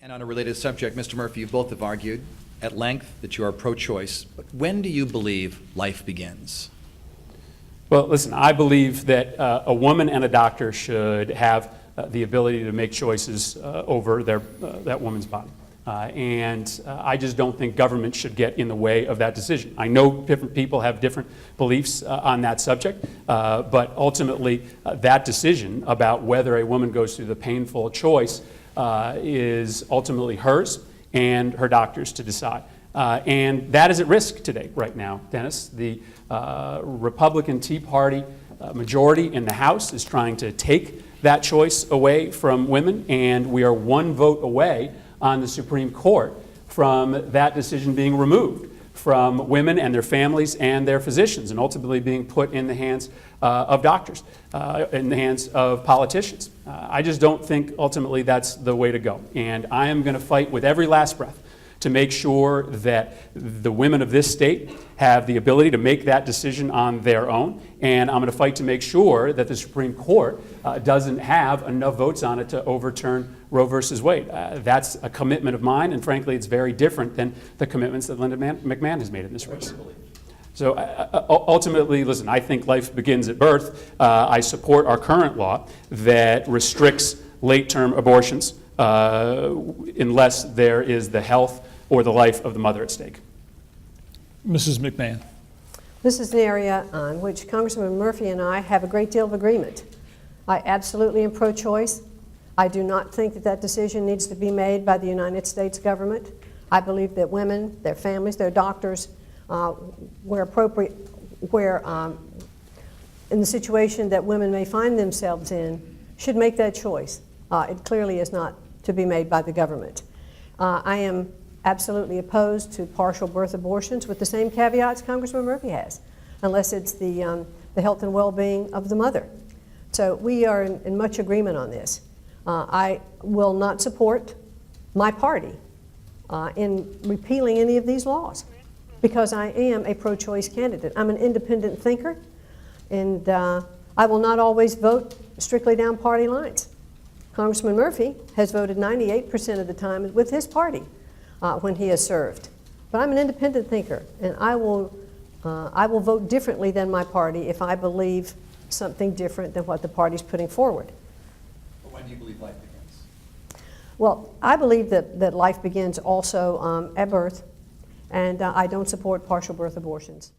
And on a related subject, Mr. Murphy, you both have argued at length that you are pro-choice, but when do you believe life begins? Well, listen, I believe that a woman and a doctor should have the ability to make choices over that woman's body. I just don't think government should get in the way of that decision. I know different people have different beliefs on that subject, but ultimately that decision about whether a woman goes through the painful choice is ultimately hers and her doctors to decide. And that is at risk today, right now, Dennis. The Republican Tea Party majority in the House is trying to take that choice away from women, and we are one vote away on the Supreme Court from that decision being removed from women and their families and their physicians, and ultimately being put in the hands of doctors, in the hands of politicians. I just don't think ultimately that's the way to go. And I am going to fight with every last breath to make sure that the women of this state have the ability to make that decision on their own. And I'm going to fight to make sure that the Supreme Court doesn't have enough votes on it to overturn Roe versus Wade. That's a commitment of mine, and frankly, it's very different than the commitments that Linda McMahon has made in this race. So ultimately, listen, I think life begins at birth. I support our current law that restricts late-term abortions unless there is the health or the life of the mother at stake. Mrs. McMahon. This is an area on which Congressman Murphy and I have a great deal of agreement. I absolutely am pro-choice. I do not think that that decision needs to be made by the United States government. I believe that women, their families, their doctors, where appropriate, where in the situation that women may find themselves in, should make that choice. It clearly is not to be made by the government. I am absolutely opposed to partial birth abortions with the same caveats Congressman Murphy has, unless it's the health and well-being of the mother. So we are in much agreement on this. I will not support my party in repealing any of these laws because I am a pro-choice candidate. I'm an independent thinker, and I will not always vote strictly down party lines. Congressman Murphy has voted 98% of the time with his party when he has served. But I'm an independent thinker, and I will vote differently than my party if I believe something different than what the party's putting forward. But when do you believe life begins? Well, I believe that life begins also at birth, and I don't support partial birth abortions.